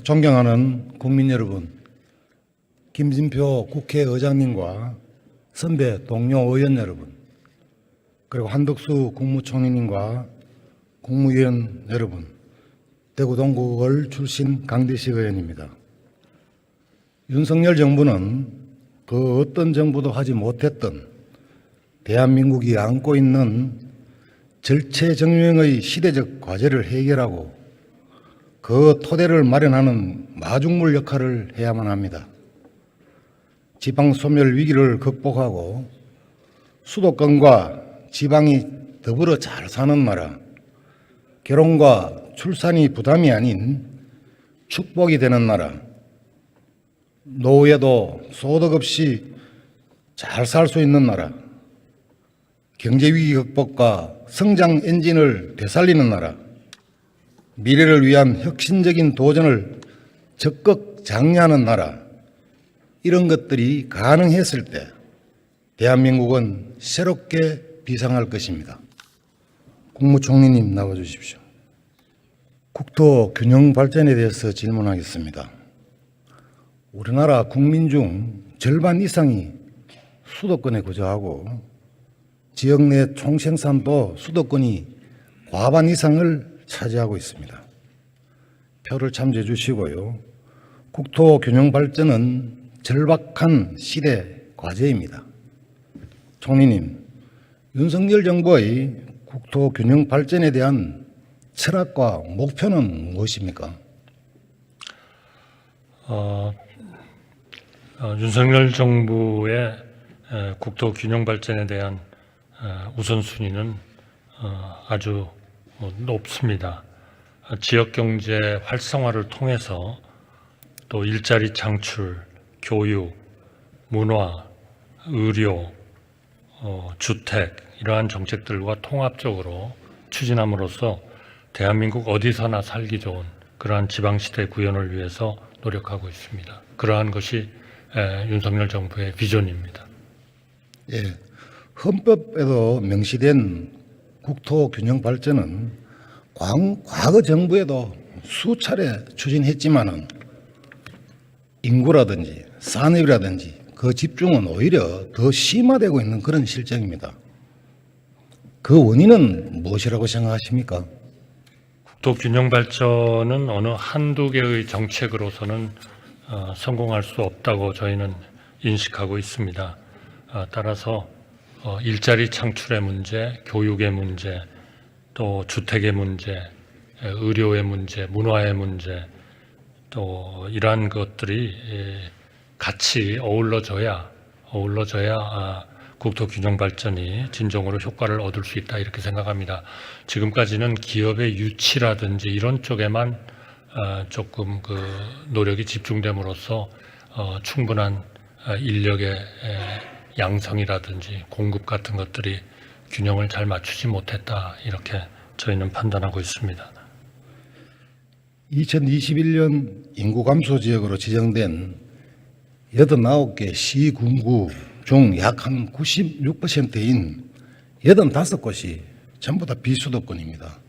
존경하는 국민 여러분, 김진표 국회의장님과 선배 동료 의원 여러분, 그리고 한덕수 국무총리님과 국무위원 여러분, 대구 동구을 출신 강대식 의원입니다. 윤석열 정부는 그 어떤 정부도 하지 못했던 대한민국이 안고 있는 절체정명의 시대적 과제를 해결하고 그 토대를 마련하는 마중물 역할을 해야만 합니다. 지방소멸 위기를 극복하고 수도권과 지방이 더불어 잘 사는 나라, 결혼과 출산이 부담이 아닌 축복이 되는 나라, 노후에도 소득 없이 잘 살 수 있는 나라, 경제위기 극복과 성장 엔진을 되살리는 나라, 미래를 위한 혁신적인 도전을 적극 장려하는 나라, 이런 것들이 가능했을 때 대한민국은 새롭게 비상할 것입니다. 국무총리님 나와주십시오. 국토 균형 발전에 대해서 질문하겠습니다. 우리나라 국민 중 절반 이상이 수도권에 거주하고 지역 내 총생산도 수도권이 과반 이상을 차지하고 있습니다. 표를 참조해 주시고요. 국토 균형 발전은 절박한 시대 과제입니다. 총리님, 윤석열 정부의 국토 균형 발전에 대한 철학과 목표는 무엇입니까? 윤석열 정부의 국토 균형 발전에 대한 우선순위는 아주 높습니다. 지역 경제 활성화를 통해서 또 일자리 창출, 교육, 문화, 의료, 주택 이러한 정책들과 통합적으로 추진함으로써 대한민국 어디서나 살기 좋은 그러한 지방시대 구현을 위해서 노력하고 있습니다. 그러한 것이 윤석열 정부의 비전입니다. 예, 헌법에도 명시된 국토 균형 발전은 과거 정부에도 수차례 추진했지만은 인구라든지 산업이라든지 그 집중은 오히려 더 심화되고 있는 그런 실정입니다. 그 원인은 무엇이라고 생각하십니까? 국토 균형 발전은 어느 한두 개의 정책으로서는 성공할 수 없다고 저희는 인식하고 있습니다. 따라서 일자리 창출의 문제, 교육의 문제, 또 주택의 문제, 의료의 문제, 문화의 문제, 또 이러한 것들이 같이 어우러져야 국토 균형 발전이 진정으로 효과를 얻을 수 있다 이렇게 생각합니다. 지금까지는 기업의 유치라든지 이런 쪽에만 조금 그 노력이 집중됨으로써 충분한 인력의 양성이라든지 공급 같은 것들이 균형을 잘 맞추지 못했다 이렇게 저희는 판단하고 있습니다. 2021년 인구 감소 지역으로 지정된 89개 시군구 중 약 한 96%인 85곳이 전부 다 비수도권입니다.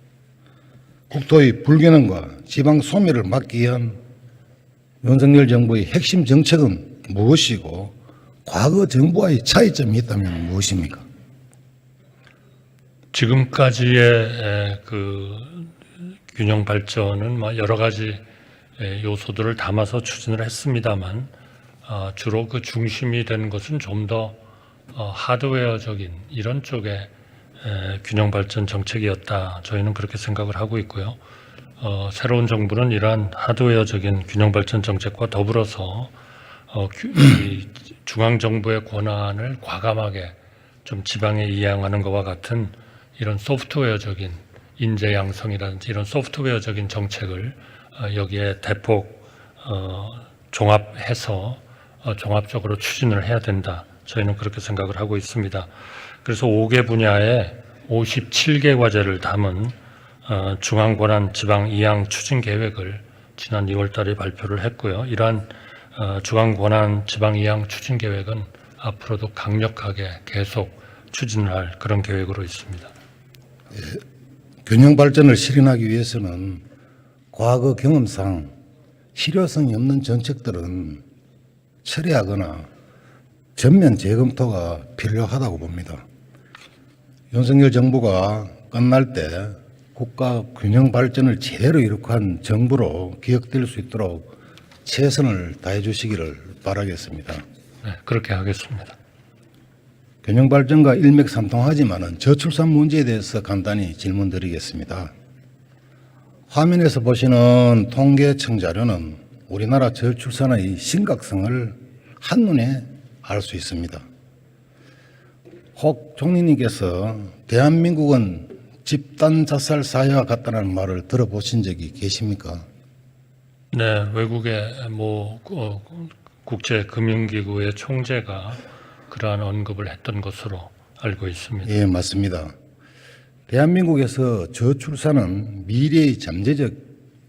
국토의 불균형과 지방 소멸을 막기 위한 윤석열 정부의 핵심 정책은 무엇이고 과거 정부와의 차이점이 있다면 무엇입니까? 지금까지의 그 균형 발전은 여러 가지 요소들을 담아서 추진을 했습니다만 주로 그 중심이 된 것은 좀 더 하드웨어적인 이런 쪽의 균형 발전 정책이었다. 저희는 그렇게 생각을 하고 있고요. 새로운 정부는 이러한 하드웨어적인 균형 발전 정책과 더불어서 중앙 정부의 권한을 과감하게 좀 지방에 이양하는 것과 같은 이런 소프트웨어적인 인재 양성이라든지 이런 소프트웨어적인 정책을 여기에 대폭 종합해서 종합적으로 추진을 해야 된다. 저희는 그렇게 생각을 하고 있습니다. 그래서 5개 분야에 57개 과제를 담은 중앙권한 지방 이양 추진 계획을 지난 2월 달에 발표를 했고요. 이러한 중앙권한 지방 이양 추진 계획은 앞으로도 강력하게 계속 추진을 할 그런 계획으로 있습니다. 균형 발전을 실현하기 위해서는 과거 경험상 실효성이 없는 정책들은 철회하거나 전면 재검토가 필요하다고 봅니다. 윤석열 정부가 끝날 때 국가 균형 발전을 제대로 이룩한 정부로 기억될 수 있도록 최선을 다해 주시기를 바라겠습니다. 네, 그렇게 하겠습니다. 균형 발전과 일맥상통하지만은 저출산 문제에 대해서 간단히 질문드리겠습니다. 화면에서 보시는 통계청 자료는 우리나라 저출산의 심각성을 한눈에 알 수 있습니다. 혹 총리님께서 대한민국은 집단 자살 사회와 같다는 말을 들어보신 적이 계십니까? 네, 외국의 국제금융기구의 총재가 그러한 언급을 했던 것으로 알고 있습니다. 예, 맞습니다. 대한민국에서 저출산은 미래의 잠재적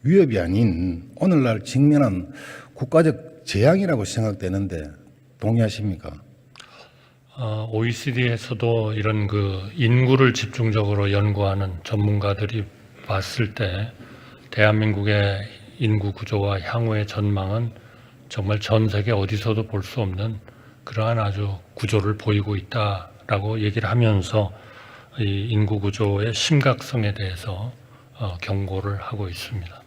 위협이 아닌 오늘날 직면한 국가적 재앙이라고 생각되는데 동의하십니까? OECD에서도 이런 인구를 집중적으로 연구하는 전문가들이 봤을 때 대한민국의 인구 구조와 향후의 전망은 정말 전 세계 어디서도 볼 수 없는 그러한 아주 구조를 보이고 있다라고 얘기를 하면서 이 인구 구조의 심각성에 대해서 경고를 하고 있습니다.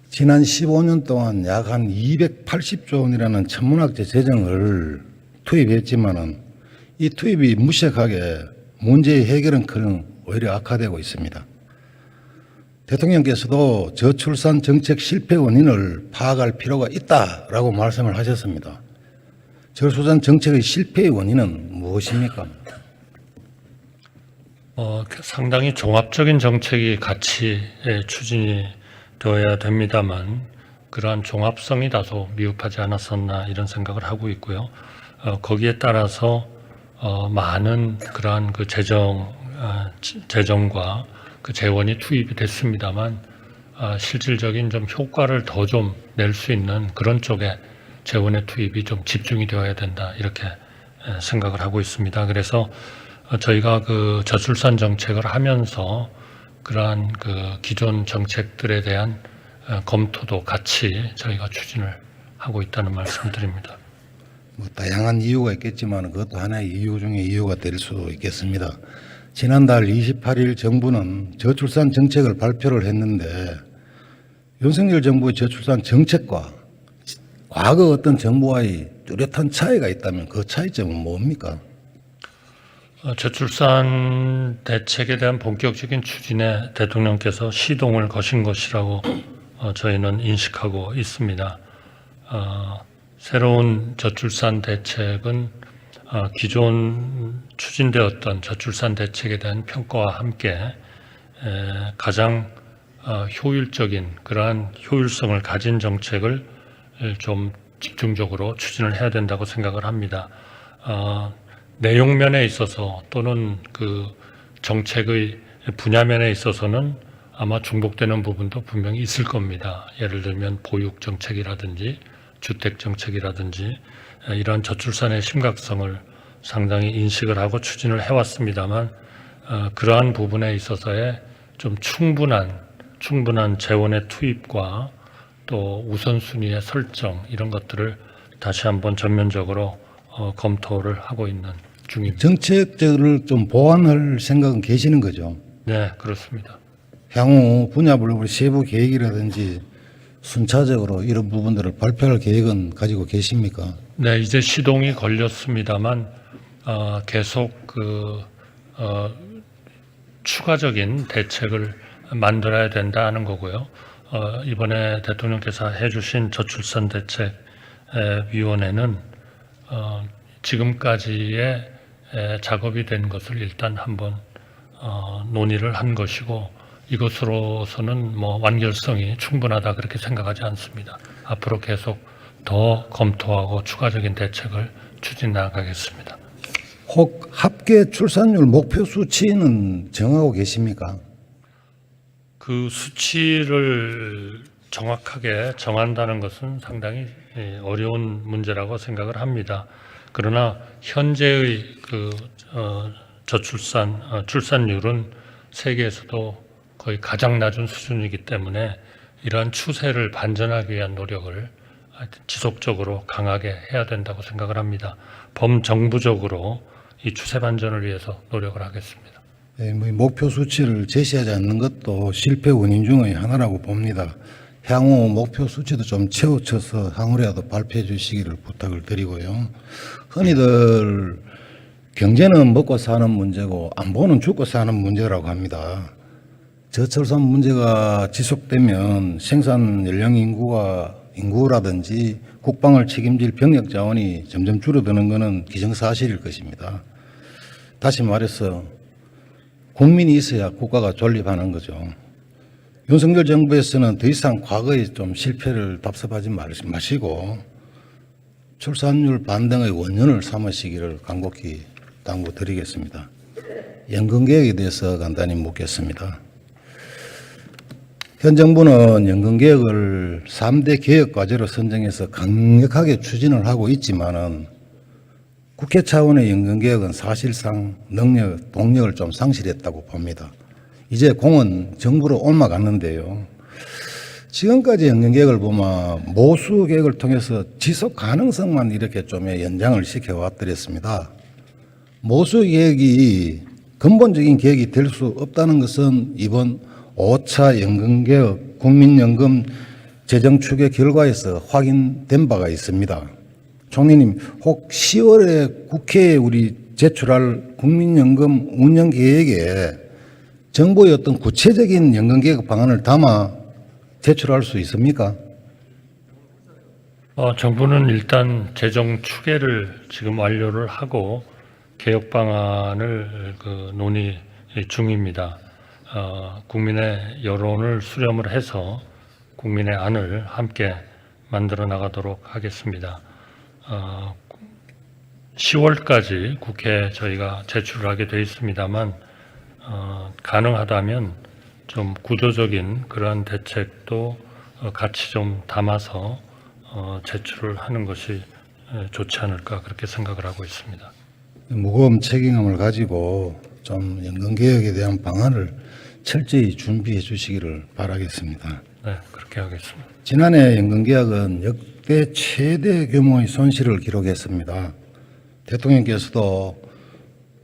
지난 15년 동안 약 한 280조 원이라는 천문학적 재정을 투입했지만은 이 투입이 무색하게 문제의 해결은커녕 오히려 악화되고 있습니다. 대통령께서도 저출산 정책 실패 원인을 파악할 필요가 있다라고 말씀을 하셨습니다. 저출산 정책의 실패의 원인은 무엇입니까? 상당히 종합적인 정책이 같이 추진이 되어야 됩니다만 그러한 종합성이 다소 미흡하지 않았었나 이런 생각을 하고 있고요. 거기에 따라서 많은 그러한 재정과 그 재원이 투입이 됐습니다만 실질적인 좀 효과를 더 좀 낼 수 있는 그런 쪽에 재원의 투입이 좀 집중이 되어야 된다 이렇게 생각을 하고 있습니다. 그래서 저희가 저출산 정책을 하면서 그러한 기존 정책들에 대한 검토도 같이 저희가 추진을 하고 있다는 말씀드립니다. 다양한 이유가 있겠지만 그것도 하나의 이유 중에 이유가 될 수도 있겠습니다. 지난달 28일 정부는 저출산 정책을 발표를 했는데 윤석열 정부의 저출산 정책과 과거 어떤 정부와의 뚜렷한 차이가 있다면 그 차이점은 뭡니까? 저출산 대책에 대한 본격적인 추진에 대통령께서 시동을 거신 것이라고 저희는 인식하고 있습니다. 새로운 저출산 대책은 기존 추진되었던 저출산 대책에 대한 평가와 함께 가장 효율적인 그러한 효율성을 가진 정책을 좀 집중적으로 추진을 해야 된다고 생각을 합니다. 내용면에 있어서 또는 정책의 분야면에 있어서는 아마 중복되는 부분도 분명히 있을 겁니다. 예를 들면 보육 정책이라든지 주택 정책이라든지 이러한 저출산의 심각성을 상당히 인식을 하고 추진을 해왔습니다만 그러한 부분에 있어서의 좀 충분한 재원의 투입과 또 우선순위의 설정 이런 것들을 다시 한번 전면적으로 검토를 하고 있는 중입니다. 정책들을 좀 보완할 생각은 계시는 거죠? 네, 그렇습니다. 향후 분야별로 세부 계획이라든지 순차적으로 이런 부분들을 발표할 계획은 가지고 계십니까? 네, 이제 시동이 걸렸습니다만 계속 추가적인 대책을 만들어야 된다는 거고요. 이번에 대통령께서 해주신 저출산 대책 위원회는 지금까지의 작업이 된 것을 일단 한번 논의를 한 것이고 이것으로서는 완결성이 충분하다 그렇게 생각하지 않습니다. 앞으로 계속 더 검토하고 추가적인 대책을 추진 나가겠습니다. 혹 합계 출산율 목표 수치는 정하고 계십니까? 그 수치를 정확하게 정한다는 것은 상당히 어려운 문제라고 생각을 합니다. 그러나 현재의 출산율은 세계에서도 거의 가장 낮은 수준이기 때문에 이러한 추세를 반전하기 위한 노력을 하여튼 지속적으로 강하게 해야 된다고 생각을 합니다. 범정부적으로 이 추세 반전을 위해서 노력을 하겠습니다. 예, 뭐 목표 수치를 제시하지 않는 것도 실패 원인 중의 하나라고 봅니다. 향후 목표 수치도 좀 채워쳐서 향후라도 발표해 주시기를 부탁을 드리고요. 흔히들 경제는 먹고 사는 문제고 안보는 죽고 사는 문제라고 합니다. 저출산 문제가 지속되면 생산 연령 인구라든지 국방을 책임질 병력 자원이 점점 줄어드는 것은 기정사실일 것입니다. 다시 말해서 국민이 있어야 국가가 존립하는 거죠. 윤석열 정부에서는 더 이상 과거에 좀 실패를 답습하지 마시고 출산율 반등의 원년을 삼으시기를 간곡히 당부드리겠습니다. 연금개혁에 대해서 간단히 묻겠습니다. 현 정부는 연금개혁을 3대 개혁과제로 선정해서 강력하게 추진을 하고 있지만은 국회 차원의 연금개혁은 사실상 동력을 좀 상실했다고 봅니다. 이제 공은 정부로 옮아갔는데요. 지금까지 연금개혁을 보면 모수 계획을 통해서 지속 가능성만 이렇게 좀 연장을 시켜왔더랬습니다. 모수 계획이 근본적인 계획이 될 수 없다는 것은 이번 5차 연금개혁 국민연금 재정추계 결과에서 확인된 바가 있습니다. 총리님, 혹 10월에 국회에 우리 제출할 국민연금 운영 계획에 정부의 어떤 구체적인 연금개혁 방안을 담아 제출할 수 있습니까? 정부는 일단 재정 추계를 지금 완료를 하고 개혁 방안을 논의 중입니다. 국민의 여론을 수렴을 해서 국민의 안을 함께 만들어 나가도록 하겠습니다. 10월까지 국회에 저희가 제출을 하게 되어 있습니다만 가능하다면 좀 구조적인 그러한 대책도 같이 좀 담아서 제출을 하는 것이 좋지 않을까 그렇게 생각을 하고 있습니다. 무거운 책임감을 가지고 좀 연금개혁에 대한 방안을 철저히 준비해 주시기를 바라겠습니다. 네, 그렇게 하겠습니다. 지난해 연금개혁은 역대 최대 규모의 손실을 기록했습니다. 대통령께서도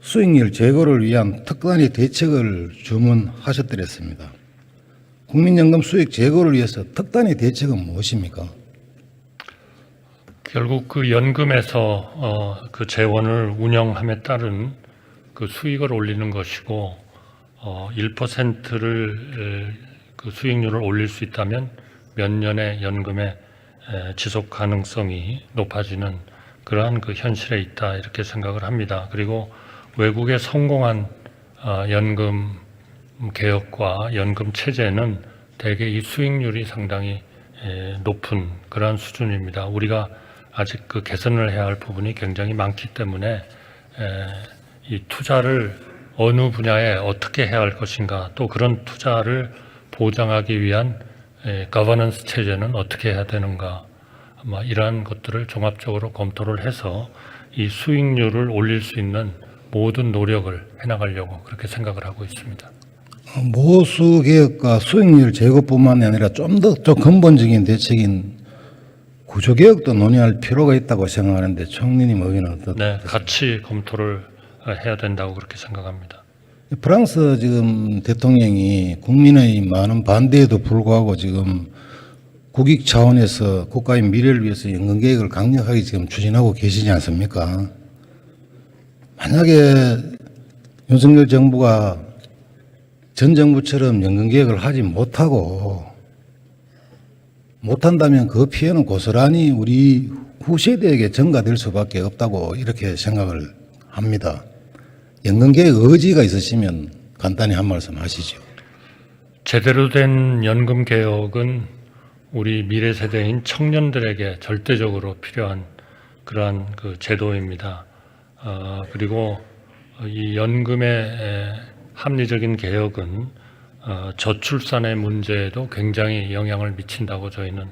수익률 제고를 위한 특단의 대책을 주문하셨더랬습니다. 국민연금 수익 제고를 위해서 특단의 대책은 무엇입니까? 결국 그 연금에서 그 재원을 운영함에 따른 그 수익을 올리는 것이고 1%를 그 수익률을 올릴 수 있다면 몇 년의 연금의 지속 가능성이 높아지는 그러한 그 현실에 있다 이렇게 생각을 합니다. 그리고 외국의 성공한 연금 개혁과 연금 체제는 대개 이 수익률이 상당히 높은 그러한 수준입니다. 우리가 아직 그 개선을 해야 할 부분이 굉장히 많기 때문에 이 투자를 어느 분야에 어떻게 해야 할 것인가 또 그런 투자를 보장하기 위한 거버넌스 체제는 어떻게 해야 되는가 아마 이러한 것들을 종합적으로 검토를 해서 이 수익률을 올릴 수 있는 모든 노력을 해나가려고 그렇게 생각을 하고 있습니다. 모수 개혁과 수익률 제고뿐만 아니라 좀 더 근본적인 대책인 구조개혁도 논의할 필요가 있다고 생각하는데 총리님 의견은 어떻습니까? 네, 같이 검토를 해야 된다고 그렇게 생각합니다. 프랑스 지금 대통령이 국민의 많은 반대에도 불구하고 지금 국익 차원에서 국가의 미래를 위해서 연금개혁을 강력하게 지금 추진하고 계시지 않습니까? 만약에 윤석열 정부가 전 정부처럼 연금개혁을 하지 못한다면 그 피해는 고스란히 우리 후세대에게 전가될 수밖에 없다고 이렇게 생각을 합니다. 연금개혁 의지가 있으시면 간단히 한 말씀 하시죠. 제대로 된 연금 개혁은 우리 미래 세대인 청년들에게 절대적으로 필요한 그러한 그 제도입니다. 그리고 이 연금의 합리적인 개혁은 저출산의 문제에도 굉장히 영향을 미친다고 저희는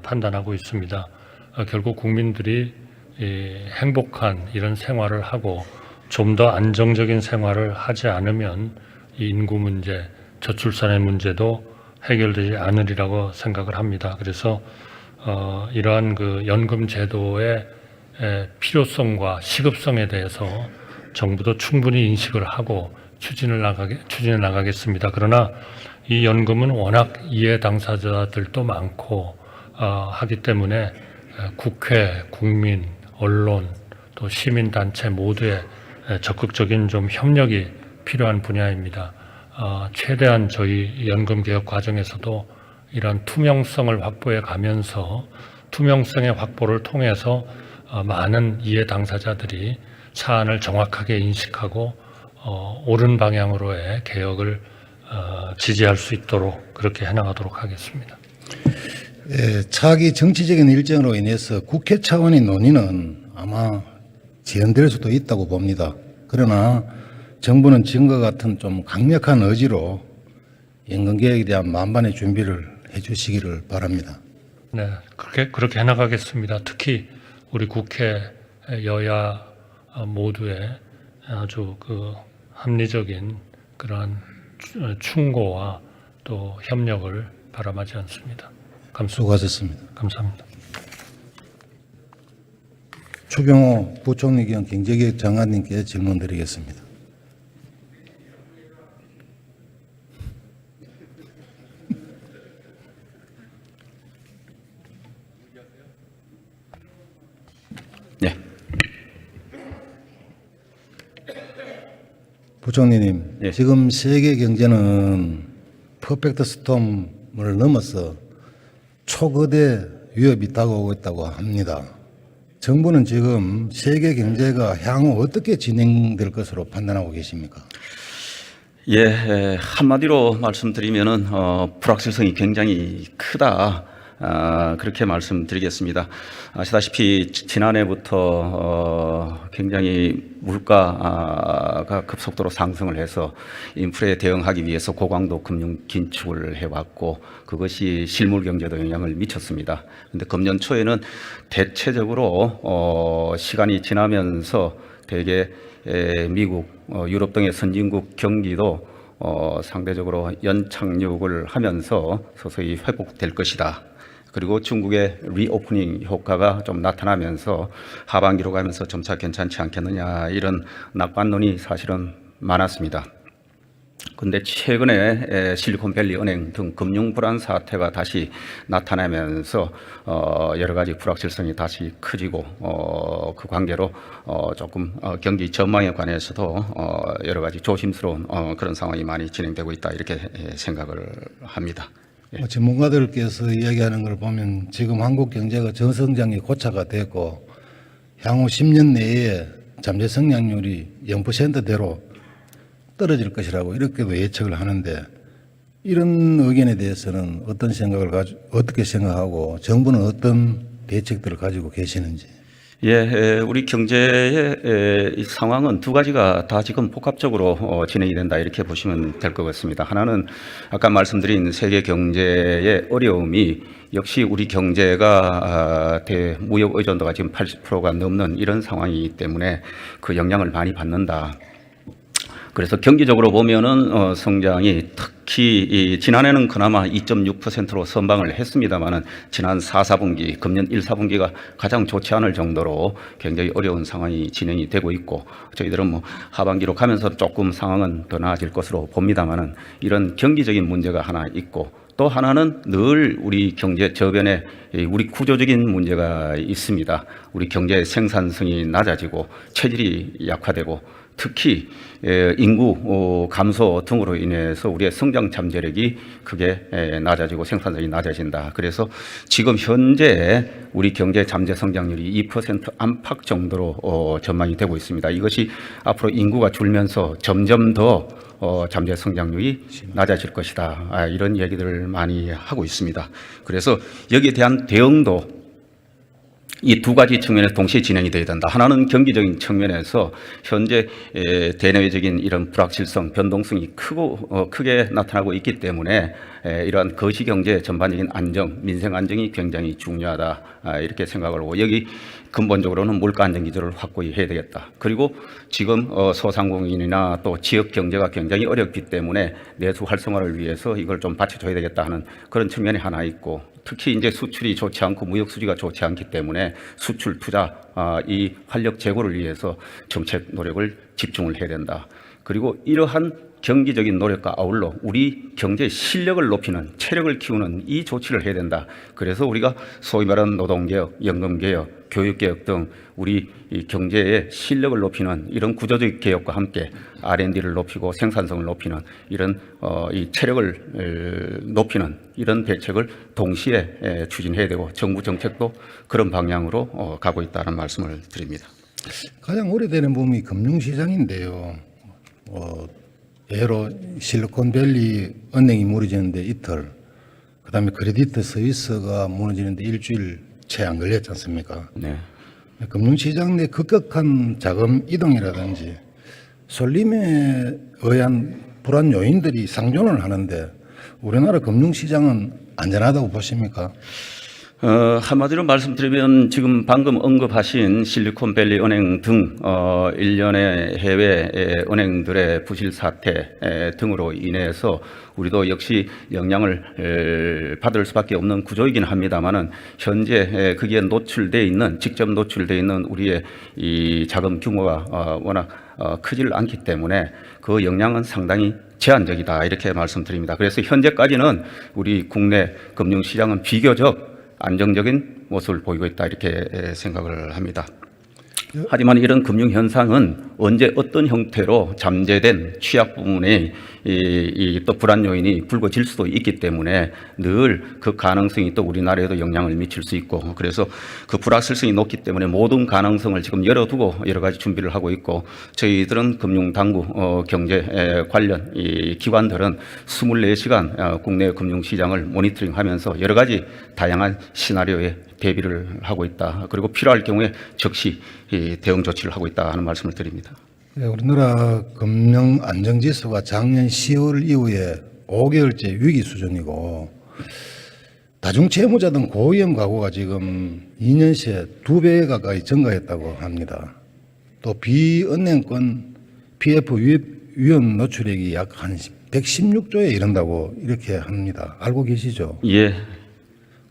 판단하고 있습니다. 결국 국민들이 행복한 이런 생활을 하고 좀 더 안정적인 생활을 하지 않으면 이 인구 문제, 저출산의 문제도 해결되지 않으리라고 생각을 합니다. 그래서 이러한 그 연금 제도의 필요성과 시급성에 대해서 정부도 충분히 인식을 하고 추진해 나가겠습니다. 그러나 이 연금은 워낙 이해 당사자들도 많고 하기 때문에 국회, 국민, 언론 또 시민단체 모두의 적극적인 좀 협력이 필요한 분야입니다. 최대한 저희 연금 개혁 과정에서도 이런 투명성을 확보해 가면서 투명성의 확보를 통해서 많은 이해 당사자들이 사안을 정확하게 인식하고 옳은 방향으로의 개혁을 지지할 수 있도록 그렇게 해나가도록 하겠습니다. 예, 차기 정치적인 일정으로 인해서 국회 차원의 논의는 아마 지연될 수도 있다고 봅니다. 그러나 정부는 지금과 같은 좀 강력한 의지로 연금 개혁에 대한 만반의 준비를 해주시기를 바랍니다. 네, 그렇게 해나가겠습니다. 특히 우리 국회 여야 모두의 아주 그 합리적인 그러한 충고와 또 협력을 바람하지 않습니다. 수고하셨습니다. 감사합니다. 추경호 부총리 겸 경제개혁 장관님께 질문 드리겠습니다. 네. 부총리님, 예. 지금 세계 경제는 퍼펙트 스톰을 넘어서 초거대 위협이 다가오고 있다고 합니다. 정부는 지금 세계 경제가 향후 어떻게 진행될 것으로 판단하고 계십니까? 예, 한마디로 말씀드리면은 불확실성이 굉장히 크다. 그렇게 말씀드리겠습니다. 아시다시피 지난해부터 굉장히 물가가 급속도로 상승을 해서 인플레에 대응하기 위해서 고강도 금융 긴축을 해왔고 그것이 실물 경제도 영향을 미쳤습니다. 그런데 금년 초에는 대체적으로 시간이 지나면서 대개 미국, 유럽 등의 선진국 경기도 상대적으로 연착륙을 하면서 서서히 회복될 것이다. 그리고 중국의 리오프닝 효과가 좀 나타나면서 하반기로 가면서 점차 괜찮지 않겠느냐 이런 낙관론이 사실은 많았습니다. 그런데 최근에 실리콘밸리 은행 등 금융 불안 사태가 다시 나타나면서 여러 가지 불확실성이 다시 커지고 그 관계로 조금 경기 전망에 관해서도 여러 가지 조심스러운 그런 상황이 많이 진행되고 있다 이렇게 생각을 합니다. 전문가들께서 이야기하는 걸 보면 지금 한국 경제가 저성장이 고차가 됐고 향후 10년 내에 잠재 성장률이 0%대로 떨어질 것이라고 이렇게도 예측을 하는데 이런 의견에 대해서는 어떻게 생각하고 정부는 어떤 대책들을 가지고 계시는지? 예, 우리 경제의 이 상황은 두 가지가 다 지금 복합적으로 진행이 된다 이렇게 보시면 될 것 같습니다. 하나는 아까 말씀드린 세계 경제의 어려움이 역시 우리 경제가 무역 의존도가 지금 80%가 넘는 이런 상황이기 때문에 그 영향을 많이 받는다. 그래서 경기적으로 보면은 성장이 특히 지난해는 그나마 2.6%로 선방을 했습니다만은 지난 4, 4분기, 금년 1, 4분기가 가장 좋지 않을 정도로 굉장히 어려운 상황이 진행이 되고 있고 저희들은 뭐 하반기로 가면서 조금 상황은 더 나아질 것으로 봅니다만은 이런 경기적인 문제가 하나 있고 또 하나는 늘 우리 경제 저변에 우리 구조적인 문제가 있습니다. 우리 경제의 생산성이 낮아지고 체질이 약화되고 특히 인구 감소 등으로 인해서 우리의 성장 잠재력이 크게 낮아지고 생산성이 낮아진다. 그래서 지금 현재 우리 경제 잠재 성장률이 2% 안팎 정도로 전망이 되고 있습니다. 이것이 앞으로 인구가 줄면서 점점 더 잠재 성장률이 낮아질 것이다. 이런 얘기들을 많이 하고 있습니다. 그래서 여기에 대한 대응도 이 두 가지 측면에서 동시에 진행이 돼야 된다. 하나는 경기적인 측면에서 현재 대내외적인 이런 불확실성, 변동성이 크게 나타나고 있기 때문에 이러한 거시경제 전반적인 안정, 민생 안정이 굉장히 중요하다. 이렇게 생각을 하고 여기 근본적으로는 물가 안정 기조를 확고히 해야 되겠다. 그리고 지금 소상공인이나 또 지역 경제가 굉장히 어렵기 때문에 내수 활성화를 위해서 이걸 좀 받쳐줘야 되겠다 하는 그런 측면이 하나 있고 특히 이제 수출이 좋지 않고 무역 수지가 좋지 않기 때문에 수출 투자 이 활력 제고를 위해서 정책 노력을 집중을 해야 된다. 그리고 이러한 경기적인 노력과 아울러 우리 경제 실력을 높이는 체력을 키우는 이 조치를 해야 된다. 그래서 우리가 소위 말하는 노동개혁, 연금개혁, 교육개혁 등 우리 이 경제의 실력을 높이는 이런 구조적 개혁과 함께 R&D를 높이고 생산성을 높이는 이런 이 체력을 높이는 이런 대책을 동시에 추진해야 되고 정부 정책도 그런 방향으로 가고 있다는 말씀을 드립니다. 가장 오래되는 붐이 금융시장인데요. 예로 실리콘밸리 은행이 무너지는데 이틀, 그다음에 크레디트 스위스가 무너지는데 일주일 채 안 걸렸지 않습니까? 네. 금융시장 내 급격한 자금 이동이라든지 쏠림에 의한 불안 요인들이 상존을 하는데 우리나라 금융시장은 안전하다고 보십니까? 한마디로 말씀드리면 지금 방금 언급하신 실리콘밸리 은행 등 일련의 해외 은행들의 부실 사태 등으로 인해서 우리도 역시 영향을 받을 수밖에 없는 구조이긴 합니다만은 현재 거기에 노출돼 있는 직접 노출돼 있는 우리의 이 자금 규모가 워낙 크지를 않기 때문에 그 영향은 상당히 제한적이다 이렇게 말씀드립니다. 그래서 현재까지는 우리 국내 금융시장은 비교적 안정적인 모습을 보이고 있다 이렇게 생각을 합니다. 하지만 이런 금융 현상은 언제 어떤 형태로 잠재된 취약 부분의 또 불안 요인이 불거질 수도 있기 때문에 늘 그 가능성이 또 우리나라에도 영향을 미칠 수 있고 그래서 그 불확실성이 높기 때문에 모든 가능성을 지금 열어두고 여러 가지 준비를 하고 있고 저희들은 금융당국 경제 관련 이 기관들은 24시간 국내 금융시장을 모니터링하면서 여러 가지 다양한 시나리오에 대비를 하고 있다. 그리고 필요할 경우에 즉시 대응 조치를 하고 있다 하는 말씀을 드립니다. 우리나라 금융 안정지수가 작년 10월 이후에 5개월째 위기 수준이고 다중채무자 등 고위험 가구가 지금 2년 새에 2배 가까이 증가했다고 합니다. 또 비은행권 PF 위험 노출액이 약 한 116조에 이른다고 이렇게 합니다. 알고 계시죠? 예.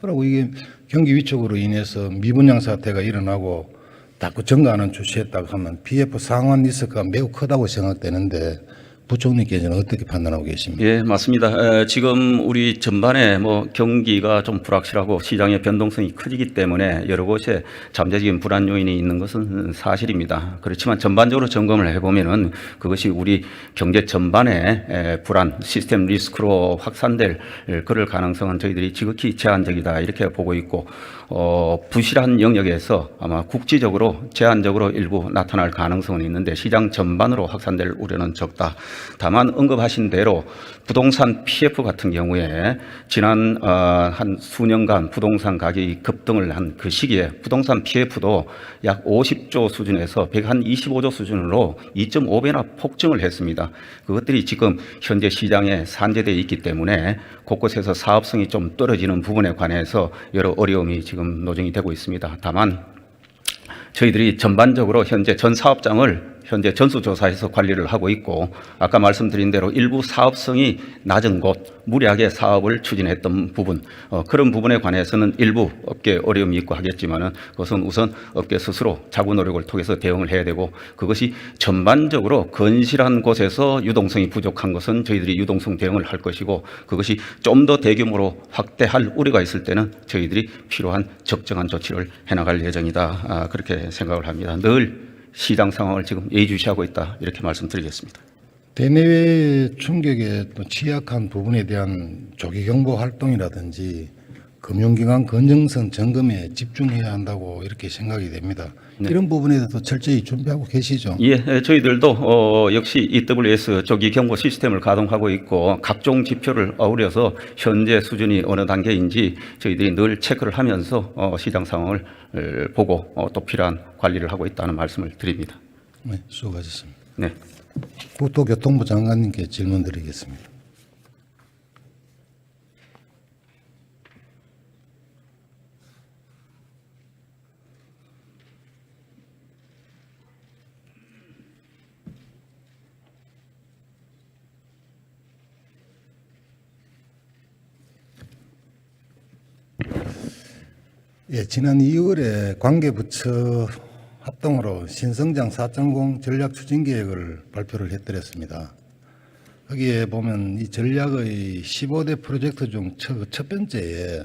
그리고 이게 경기 위축으로 인해서 미분양 사태가 일어나고 자꾸 증가하는 추세였다고 하면 PF 상환 리스크가 매우 크다고 생각되는데 부총리께서는 어떻게 판단하고 계십니까? 예, 맞습니다. 지금 우리 전반에 경기가 좀 불확실하고 시장의 변동성이 커지기 때문에 여러 곳에 잠재적인 불안 요인이 있는 것은 사실입니다. 그렇지만 전반적으로 점검을 해보면은 그것이 우리 경제 전반의 불안, 시스템 리스크로 확산될 그럴 가능성은 저희들이 지극히 제한적이다 이렇게 보고 있고 부실한 영역에서 아마 국지적으로 제한적으로 일부 나타날 가능성은 있는데 시장 전반으로 확산될 우려는 적다. 다만 언급하신 대로 부동산 PF 같은 경우에 지난 한 수년간 부동산 가격이 급등을 한 그 시기에 부동산 PF도 약 50조 수준에서 125조 수준으로 2.5배나 폭증을 했습니다. 그것들이 지금 현재 시장에 산재되어 있기 때문에 곳곳에서 사업성이 좀 떨어지는 부분에 관해서 여러 어려움이 지금 노정이 되고 있습니다. 다만 저희들이 전반적으로 현재 전 사업장을 현재 전수조사해서 관리를 하고 있고 아까 말씀드린 대로 일부 사업성이 낮은 곳 무리하게 사업을 추진했던 부분 그런 부분에 관해서는 일부 업계 어려움이 있고 하겠지만은 그것은 우선 업계 스스로 자구 노력을 통해서 대응을 해야 되고 그것이 전반적으로 건실한 곳에서 유동성이 부족한 것은 저희들이 유동성 대응을 할 것이고 그것이 좀 더 대규모로 확대할 우려가 있을 때는 저희들이 필요한 적정한 조치를 해나갈 예정이다 그렇게 생각을 합니다. 늘 시장 상황을 지금 예의주시하고 있다 이렇게 말씀드리겠습니다. 대내외 충격에 또 취약한 부분에 대한 조기 경보 활동이라든지 금융기관 건전성 점검에 집중해야 한다고 이렇게 생각이 됩니다. 이런 부분에 대해서 철저히 준비하고 계시죠? 예, 저희들도 역시 EWS 조기 경보 시스템을 가동하고 있고 각종 지표를 어우려서 현재 수준이 어느 단계인지 저희들이 늘 체크를 하면서 시장 상황을 보고 또 필요한 관리를 하고 있다는 말씀을 드립니다. 네, 수고하셨습니다. 네. 국토교통부 장관님께 질문 드리겠습니다. 예, 지난 2월에 관계부처 합동으로 신성장 4.0 전략 추진 계획을 발표를 해드렸습니다. 거기에 보면 이 전략의 15대 프로젝트 중 첫 번째에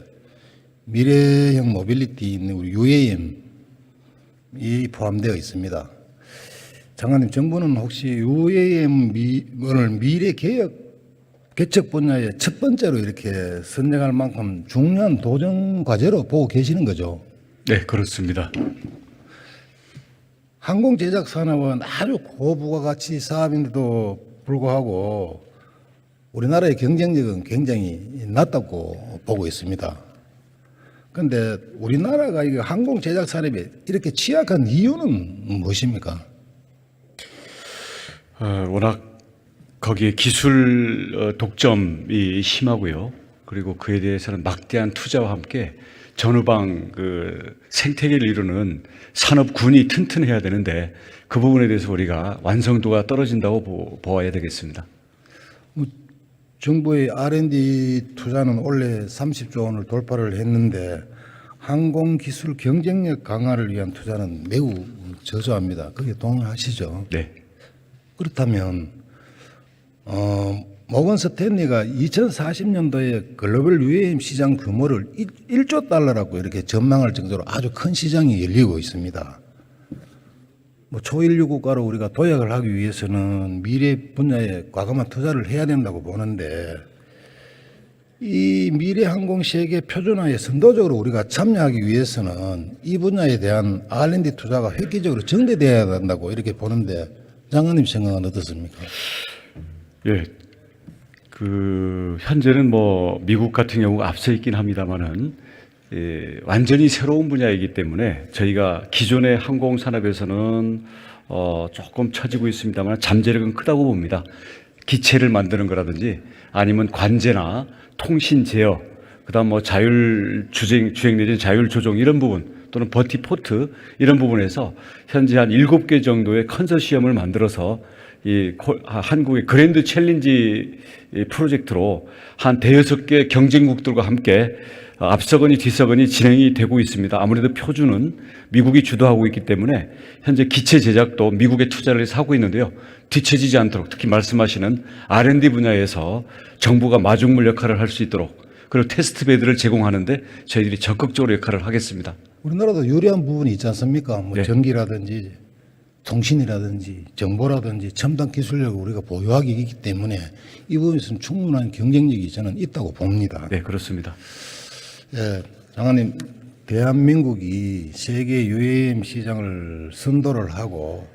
미래형 모빌리티 있는 우리 UAM이 포함되어 있습니다. 장관님, 정부는 혹시 UAM을 미래 개척 분야의 첫 번째로 이렇게 선정할 만큼 중요한 도전 과제로 보고 계시는 거죠? 네, 그렇습니다. 항공 제작 산업은 아주 고부가가치 사업인데도 불구하고 우리나라의 경쟁력은 굉장히 낮다고 보고 있습니다. 그런데 우리나라가 이 항공 제작 산업이 이렇게 취약한 이유는 무엇입니까? 워낙 거기에 기술 독점이 심하고요. 그리고 그에 대해서는 막대한 투자와 함께 전후방 생태계를 이루는 산업군이 튼튼해야 되는데 그 부분에 대해서 우리가 완성도가 떨어진다고 보아야 되겠습니다. 정부의 R&D 투자는 올해 30조 원을 돌파를 했는데 항공기술 경쟁력 강화를 위한 투자는 매우 저조합니다. 거기에 동의하시죠? 네. 그렇다면 모건 스탠리가 2040년도에 글로벌 UAM 시장 규모를 1조 달러라고 이렇게 전망할 정도로 아주 큰 시장이 열리고 있습니다. 초인류 국가로 우리가 도약을 하기 위해서는 미래 분야에 과감한 투자를 해야 된다고 보는데 이 미래 항공 세계 표준화에 선도적으로 우리가 참여하기 위해서는 이 분야에 대한 R&D 투자가 획기적으로 증대돼야 된다고 이렇게 보는데 장관님 생각은 어떻습니까? 예. 현재는 미국 같은 경우가 앞서 있긴 합니다만은 완전히 새로운 분야이기 때문에 저희가 기존의 항공 산업에서는 조금 처지고 있습니다만 잠재력은 크다고 봅니다. 기체를 만드는 거라든지 아니면 관제나 통신 제어, 그다음 자율 주행 내지 자율 조종 이런 부분 또는 버티포트 이런 부분에서 현재 한 7개 정도의 컨소시엄을 만들어서 한국의 그랜드 챌린지 프로젝트로 한 5-6개 경쟁국들과 함께 앞서거니 뒤서거니 진행이 되고 있습니다. 아무래도 표준은 미국이 주도하고 있기 때문에 현재 기체 제작도 미국의 투자를 해서 하고 있는데요. 뒤처지지 않도록 특히 말씀하시는 R&D 분야에서 정부가 마중물 역할을 할 수 있도록 그리고 테스트 베드를 제공하는데 저희들이 적극적으로 역할을 하겠습니다. 우리나라도 유리한 부분이 있지 않습니까? 네. 전기라든지 통신이라든지 정보라든지 첨단 기술력을 우리가 보유하기 있기 때문에 이 부분에서는 충분한 경쟁력이 저는 있다고 봅니다. 네, 그렇습니다. 예, 장관님, 대한민국이 세계 UAM 시장을 선도를 하고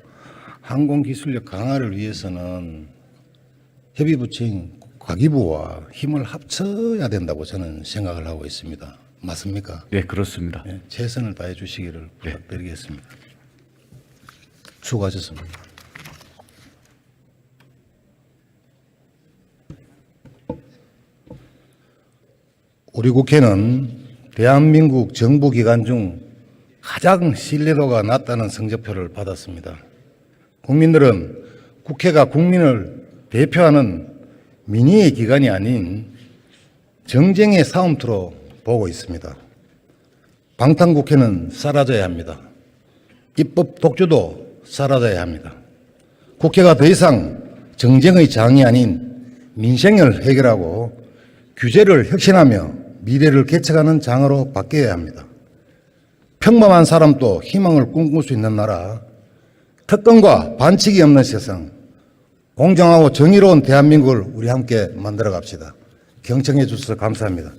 항공 기술력 강화를 위해서는 협의부처인 과기부와 힘을 합쳐야 된다고 저는 생각을 하고 있습니다. 맞습니까? 네, 그렇습니다. 예, 최선을 다해 주시기를 부탁드리겠습니다. 수고하셨습니다. 우리 국회는 대한민국 정부 기관 중 가장 신뢰도가 낮다는 성적표를 받았습니다. 국민들은 국회가 국민을 대표하는 민의의 기관이 아닌 정쟁의 싸움터로 보고 있습니다. 방탄국회는 사라져야 합니다. 입법 독주도 사라져야 합니다. 국회가 더 이상 정쟁의 장이 아닌 민생을 해결하고 규제를 혁신하며 미래를 개척하는 장으로 바뀌어야 합니다. 평범한 사람도 희망을 꿈꿀 수 있는 나라, 특권과 반칙이 없는 세상, 공정하고 정의로운 대한민국을 우리 함께 만들어 갑시다. 경청해 주셔서 감사합니다.